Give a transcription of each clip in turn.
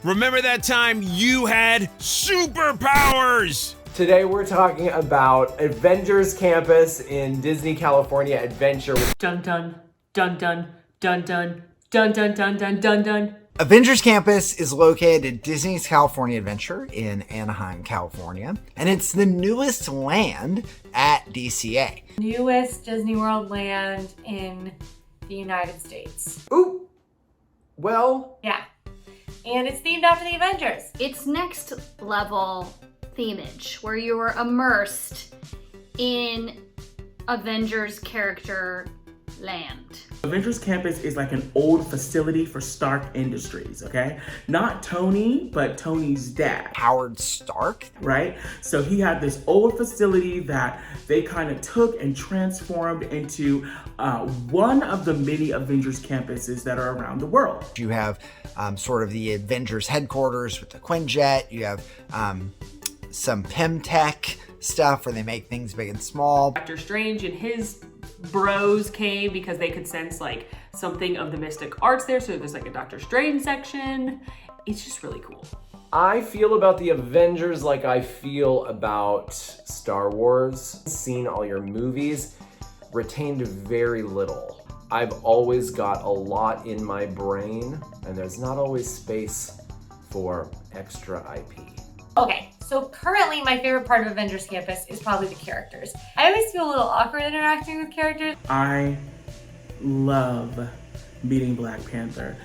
Remember that time you had superpowers? Today we're talking about Avengers Campus in Disney California Adventure. Dun dun dun dun dun dun dun dun dun dun dun dun. Avengers Campus is located at Disney's California Adventure in Anaheim, California, and it's the newest land at DCA. Newest Disney World land in the United States. Ooh, well. Yeah. And it's themed after the Avengers. It's next level themage where you are immersed in Avengers character land. Avengers Campus is like an old facility for Stark Industries, okay? Not Tony, but Tony's dad. Howard Stark? Right? So he had this old facility that they kind of took and transformed into one of the many Avengers campuses that are around the world. You have sort of the Avengers Headquarters with the Quinjet. You have some Pym Tech stuff where they make things big and small. Doctor Strange and his bros came because they could sense like something of the mystic arts there. So there's like a Doctor Strange section. It's just really cool. I feel about the Avengers like I feel about Star Wars. Seen all your movies, retained very little. I've always got a lot in my brain, and there's not always space for extra IP. Okay, so currently my favorite part of Avengers Campus is probably the characters. I always feel a little awkward interacting with characters. I love meeting Black Panther.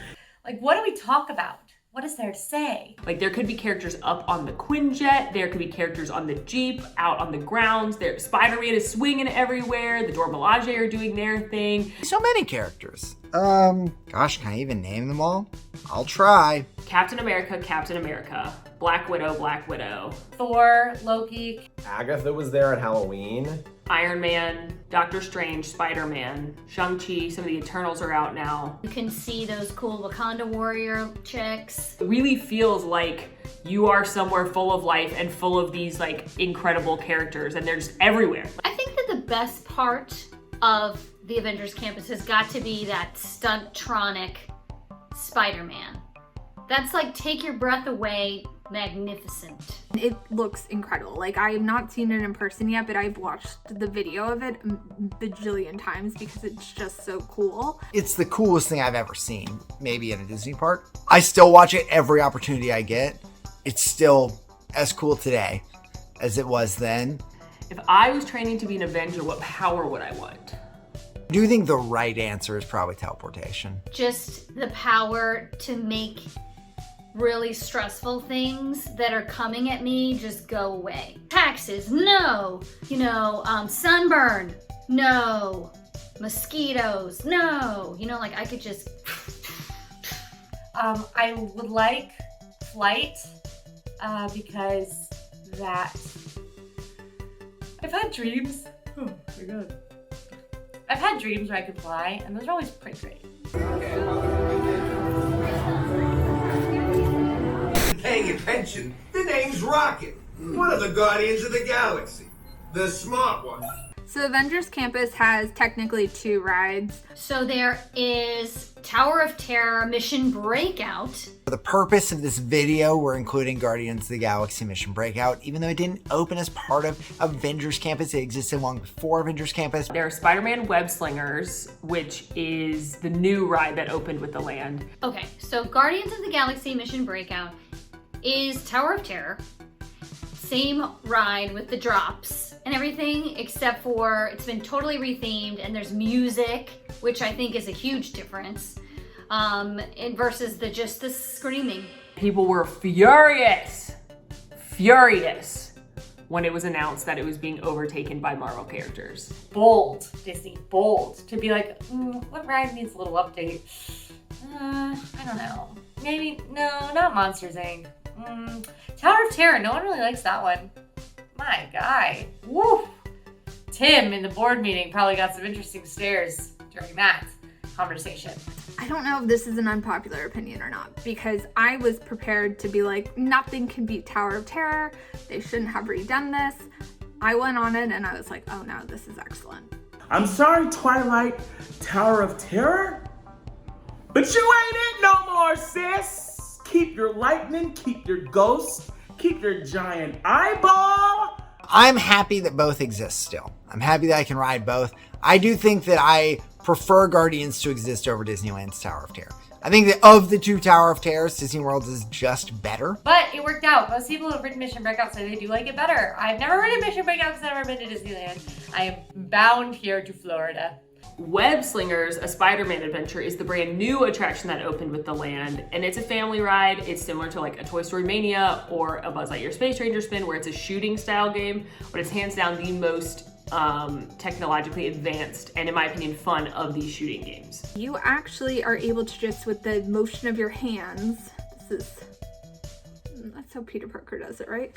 Like, what do we talk about? What is there to say? Like there could be characters up on the Quinjet, there could be characters on the Jeep, out on the grounds. There, Spider-Man is swinging everywhere. The Dora Milaje are doing their thing. So many characters. Gosh, can I even name them all? I'll try. Captain America, Black Widow, Thor, Loki. Agatha was there at Halloween. Iron Man, Doctor Strange, Spider-Man, Shang-Chi, some of the Eternals are out now. You can see those cool Wakanda warrior chicks. It really feels like you are somewhere full of life and full of these like incredible characters, and they're just everywhere. I think that the best part of the Avengers Campus has got to be that stunt-tronic Spider-Man. That's like take your breath away, magnificent. It looks incredible. Like I have not seen it in person yet, but I've watched the video of it a bajillion times because it's just so cool. It's the coolest thing I've ever seen, maybe in a Disney park. I still watch it every opportunity I get. It's still as cool today as it was then. If I was training to be an Avenger, what power would I want? I do think the right answer is probably teleportation. Just the power to make really stressful things that are coming at me just go away. Taxes, no. Sunburn, no. Mosquitoes, no. like I could just. I would like flight because that. I've had dreams. Oh my god. I've had dreams where I could fly, and those are always pretty great. Paying attention, the name's Rocket, one of the Guardians of the Galaxy, the smart one. So Avengers Campus has technically 2 rides. So there is Tower of Terror Mission Breakout. For the purpose of this video, we're including Guardians of the Galaxy Mission Breakout, even though it didn't open as part of Avengers Campus. It existed long before Avengers Campus. There are Spider-Man Web Slingers, which is the new ride that opened with the land. Okay, so Guardians of the Galaxy Mission Breakout is Tower of Terror. Same ride with the drops and everything, except for it's been totally rethemed and there's music, which I think is a huge difference, versus just the screaming. People were furious when it was announced that it was being overtaken by Marvel characters. Bold, Disney, bold. To be like, what ride needs a little update? I don't know. Maybe, no, not Monsters, Inc. Tower of Terror, no one really likes that one. My guy. Woo! Tim in the board meeting probably got some interesting stares during that conversation. I don't know if this is an unpopular opinion or not, because I was prepared to be like, nothing can beat Tower of Terror. They shouldn't have redone this. I went on it and I was like, oh no, this is excellent. I'm sorry, Twilight, Tower of Terror, but you ain't it no more, sis. keep your lightning, keep your ghost, keep your giant eyeball. I'm happy that both exist still. I'm happy that I can ride both. I do think that I prefer Guardians to exist over Disneyland's Tower of Terror. I think that of the two Tower of Terrors, Disney World is just better. But it worked out. Most people who have ridden Mission Breakout say they do like it better. I've never ridden Mission Breakout because I've never been to Disneyland. I am bound here to Florida. WEB Slingers, a Spider-Man adventure, is the brand new attraction that opened with the land, and it's a family ride. It's similar to like a Toy Story Mania or a Buzz Lightyear Space Ranger spin, where it's a shooting style game, but it's hands down the most technologically advanced and, in my opinion, fun of these shooting games. You actually are able to just, with the motion of your hands, that's how Peter Parker does it, right?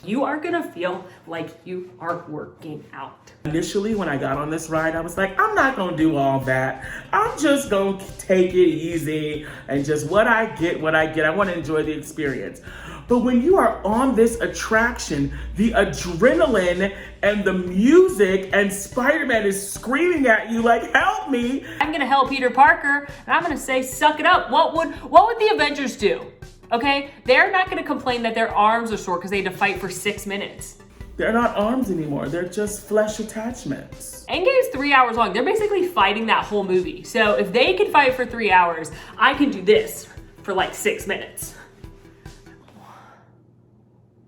You are gonna feel like you are working out. Initially, when I got on this ride, I was like, I'm not gonna do all that. I'm just gonna take it easy and just what I get. I wanna enjoy the experience. But when you are on this attraction, the adrenaline and the music and Spider-Man is screaming at you like, help me. I'm gonna help Peter Parker, and I'm gonna say, suck it up. What would the Avengers do? Okay, they're not gonna complain that their arms are sore because they had to fight for 6 minutes. They're not arms anymore, they're just flesh attachments. Endgame's 3 hours long. They're basically fighting that whole movie. So if they can fight for 3 hours, I can do this for like 6 minutes.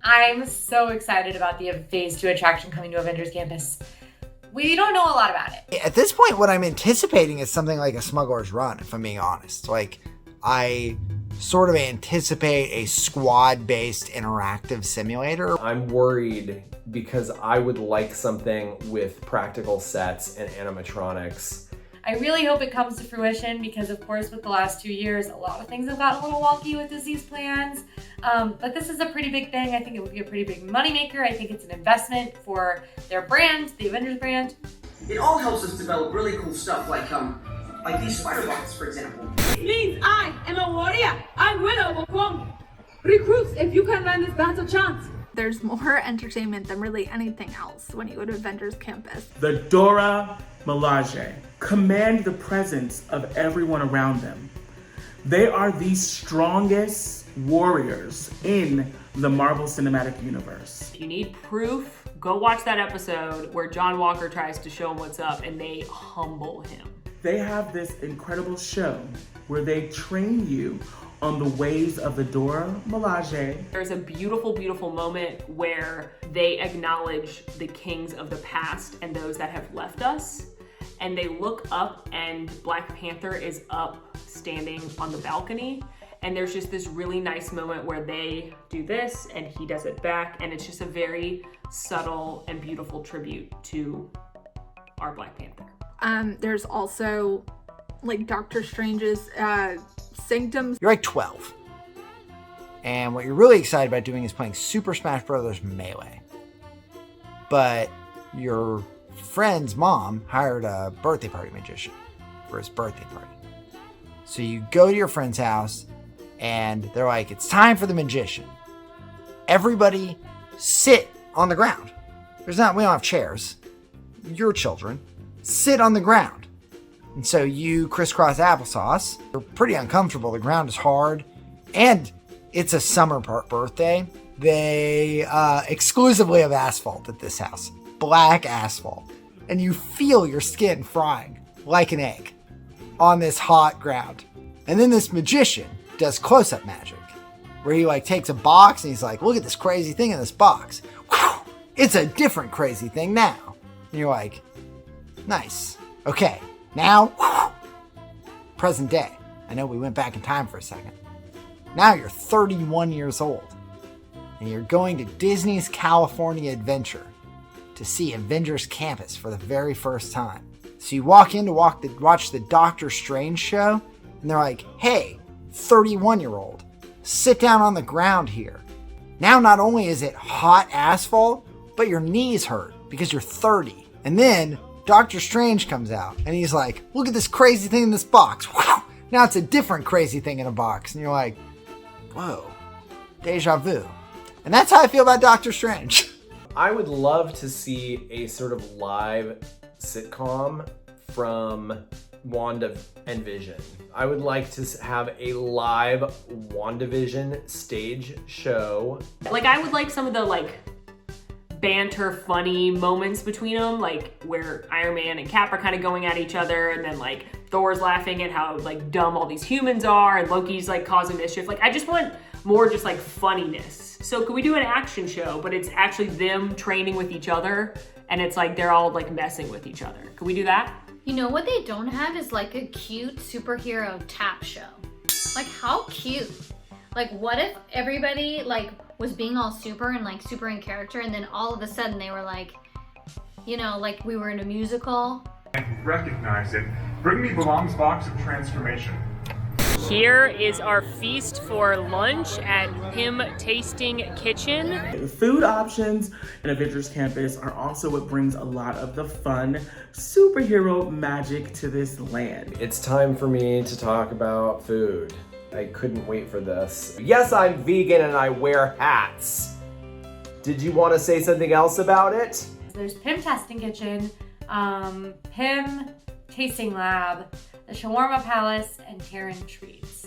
I'm so excited about the Phase 2 attraction coming to Avengers Campus. We don't know a lot about it. At this point, what I'm anticipating is something like a Smuggler's Run, if I'm being honest. Like, I sort of anticipate a squad-based interactive simulator. I'm worried because I would like something with practical sets and animatronics. I really hope it comes to fruition because, of course, with the last 2 years, a lot of things have gotten a little wonky with Disney's plans. But this is a pretty big thing. I think it would be a pretty big moneymaker. I think it's an investment for their brand, the Avengers brand. It all helps us develop really cool stuff like these spider bots, for example. It means I am a warrior. I will overcome. Recruits, if you can land this battle chance. There's more entertainment than really anything else when you go to Avengers Campus. The Dora Milaje command the presence of everyone around them. They are the strongest warriors in the Marvel Cinematic Universe. If you need proof, go watch that episode where John Walker tries to show him what's up and they humble him. They have this incredible show where they train you on the ways of the Dora Milaje. There's a beautiful, beautiful moment where they acknowledge the kings of the past and those that have left us. And they look up and Black Panther is up standing on the balcony. And there's just this really nice moment where they do this and he does it back. And it's just a very subtle and beautiful tribute to our Black Panther. There's also like Doctor Strange's Sanctum. You're like 12. And what you're really excited about doing is playing Super Smash Bros. Melee. But your friend's mom hired a birthday party magician for his birthday party. So you go to your friend's house and they're like, it's time for the magician. Everybody sit on the ground. We don't have chairs. Your children sit on the ground. And so you crisscross applesauce. You're pretty uncomfortable. The ground is hard. And it's a summer birthday. They exclusively have asphalt at this house. Black asphalt. And you feel your skin frying like an egg on this hot ground. And then this magician does close-up magic where he like takes a box and he's like, look at this crazy thing in this box. Whew, it's a different crazy thing now. And you're like, nice. Okay, now, present day. I know we went back in time for a second. Now you're 31 years old and you're going to Disney's California Adventure to see Avengers Campus for the very first time. So you walk in to watch the Doctor Strange show and they're like, hey, 31-year-old, sit down on the ground here. Now not only is it hot asphalt, but your knees hurt because you're 30. And then Doctor Strange comes out and he's like, look at this crazy thing in this box. Wow. Now it's a different crazy thing in a box. And you're like, whoa, deja vu. And that's how I feel about Doctor Strange. I would love to see a sort of live sitcom from Wanda and Vision. I would like to have a live WandaVision stage show. Like, I would like some of the like banter, funny moments between them, like where Iron Man and Cap are kind of going at each other, and then like Thor's laughing at how like dumb all these humans are, and Loki's like causing mischief. Like, I just want more just like funniness. So could we do an action show, but it's actually them training with each other, and it's like they're all like messing with each other? Could we do that? You know what they don't have is like a cute superhero tap show. Like, how cute? Like, what if everybody like was being all super and like super in character, and then all of a sudden they were like, you know, like we were in a musical. And recognize it. Bring me Belong's box of transformation. Here is our feast for lunch at Pym Tasting Kitchen. The food options in Avengers Campus are also what brings a lot of the fun superhero magic to this land. It's time for me to talk about food. I couldn't wait for this. Yes, I'm vegan and I wear hats. Did you want to say something else about it? There's Pym Tasting Kitchen, Pym Tasting Lab, the Shawarma Palace, and Terran Treats.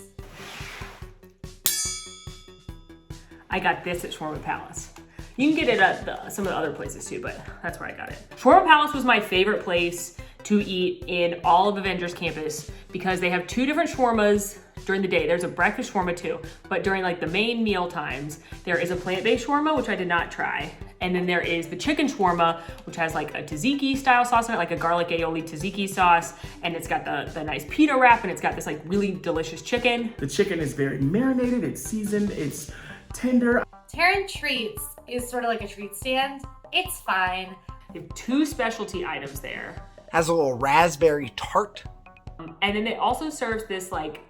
I got this at Shawarma Palace. You can get it at some of the other places too, but that's where I got it. Shawarma Palace was my favorite place to eat in all of Avengers Campus because they have two different shawarmas during the day. There's a breakfast shawarma too, but during like the main meal times, there is a plant-based shawarma, which I did not try. And then there is the chicken shawarma, which has like a tzatziki style sauce in it, like a garlic aioli tzatziki sauce. And it's got the nice pita wrap, and it's got this like really delicious chicken. The chicken is very marinated, it's seasoned, it's tender. Terran Treats is sort of like a treat stand. It's fine. They have two specialty items there. Has a little raspberry tart. And then it also serves this like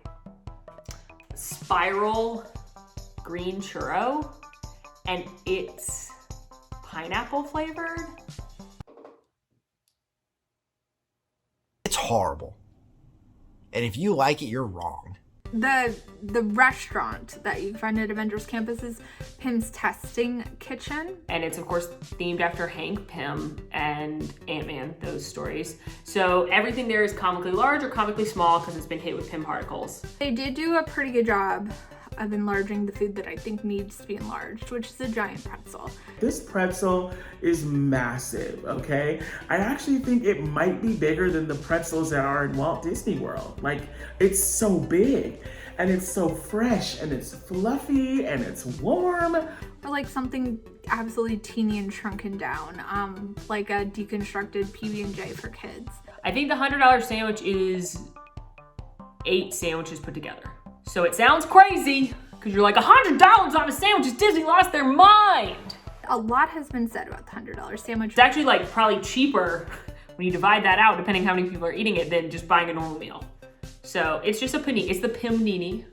spiral green churro, and it's pineapple flavored. It's horrible. And if you like it, you're wrong. The restaurant that you find at Avengers Campus is Pym's Tasting Kitchen. And it's of course themed after Hank Pym and Ant-Man, those stories. So everything there is comically large or comically small because it's been hit with Pym particles. They did do a pretty good job of enlarging the food that I think needs to be enlarged, which is a giant pretzel. This pretzel is massive, okay? I actually think it might be bigger than the pretzels that are in Walt Disney World. Like, it's so big, and it's so fresh, and it's fluffy, and it's warm. Or like something absolutely teeny and shrunken down, like a deconstructed PB&J for kids. I think the $100 sandwich is 8 sandwiches put together. So it sounds crazy, because you're like, $100 on a sandwich, Disney lost their mind. A lot has been said about the $100 sandwich. It's actually like probably cheaper when you divide that out, depending how many people are eating it, than just buying a normal meal. So it's just a panini, it's the Pymnini.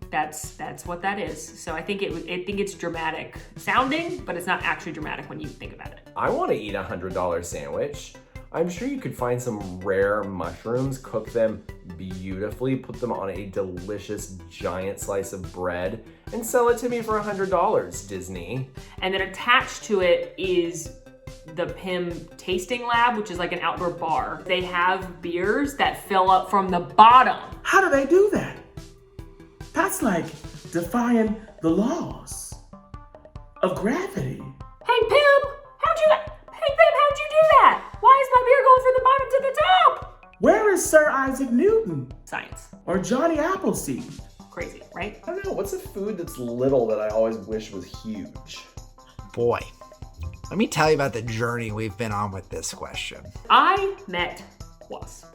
That's what that is. So I think it's dramatic sounding, but it's not actually dramatic when you think about it. I want to eat a $100 sandwich. I'm sure you could find some rare mushrooms, cook them beautifully, put them on a delicious giant slice of bread, and sell it to me for $100, Disney. And then attached to it is the Pym Tasting Lab, which is like an outdoor bar. They have beers that fill up from the bottom. How do they do that? That's like defying the laws of gravity. Hey Pym, how'd you do that? Why is my beer going from the bottom to the top? Where is Sir Isaac Newton? Science. Or Johnny Appleseed? Crazy, right? I don't know, what's a food that's little that I always wish was huge? Boy, let me tell you about the journey we've been on with this question. I met Wasp.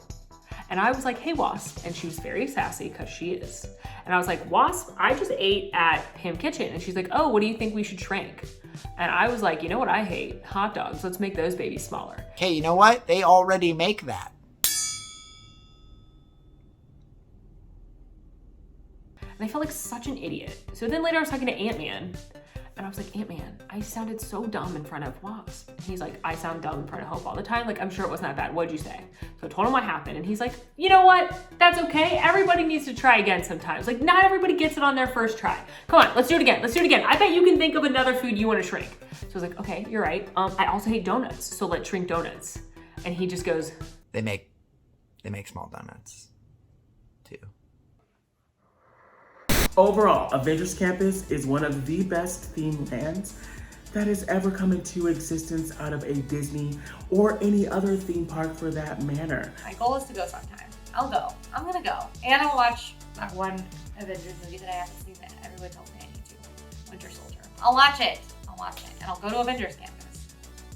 And I was like, hey Wasp. And she was very sassy, because she is. And I was like, Wasp, I just ate at Pym Kitchen. And she's like, oh, what do you think we should shrink? And I was like, you know what I hate? Hot dogs. Let's make those babies smaller. Okay, you know what? They already make that. And I felt like such an idiot. So then later I was talking to Ant-Man. And I was like, Ant-Man, I sounded so dumb in front of Wasp. And he's like, I sound dumb in front of Hope all the time. Like, I'm sure it wasn't that bad. What'd you say? So I told him what happened. And he's like, you know what? That's okay. Everybody needs to try again sometimes. Like, not everybody gets it on their first try. Come on, let's do it again. Let's do it again. I bet you can think of another food you want to shrink. So I was like, okay, you're right. I also hate donuts. So let's shrink donuts. And he just goes, They make they make small donuts too. Overall, Avengers Campus is one of the best themed lands that has ever come into existence out of a Disney or any other theme park for that matter. My goal is to go sometime. I'll go. I'm gonna go. And I'll watch that one Avengers movie that I haven't seen that everybody tells me I need to. Winter Soldier. I'll watch it. And I'll go to Avengers Campus.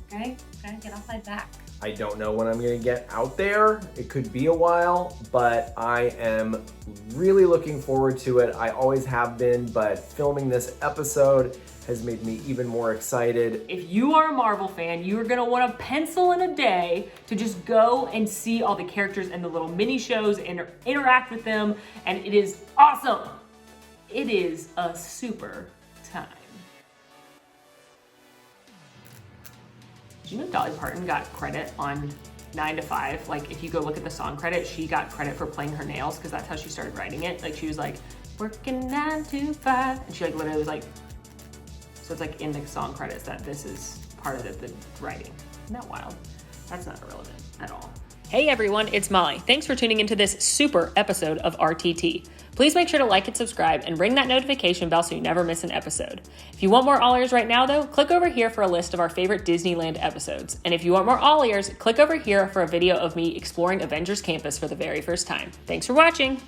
Okay? Okay, get off my back. I don't know when I'm gonna get out there. It could be a while, but I am really looking forward to it. I always have been, but filming this episode has made me even more excited. If you are a Marvel fan, you are gonna want to pencil in a day to just go and see all the characters and the little mini shows and interact with them, and it is awesome. It is a super time. Do you know Dolly Parton got credit on 9 to 5? Like, if you go look at the song credit, she got credit for playing her nails because that's how she started writing it. Like, she was like, working 9 to 5, and she like literally was like, so it's like in the song credits that this is part of the writing. Isn't that wild? That's not irrelevant at all. Hey everyone, it's Molly. Thanks for tuning into this super episode of RTT. Please make sure to like and subscribe and ring that notification bell so you never miss an episode. If you want more All Ears right now though, click over here for a list of our favorite Disneyland episodes. And if you want more All Ears, click over here for a video of me exploring Avengers Campus for the very first time. Thanks for watching.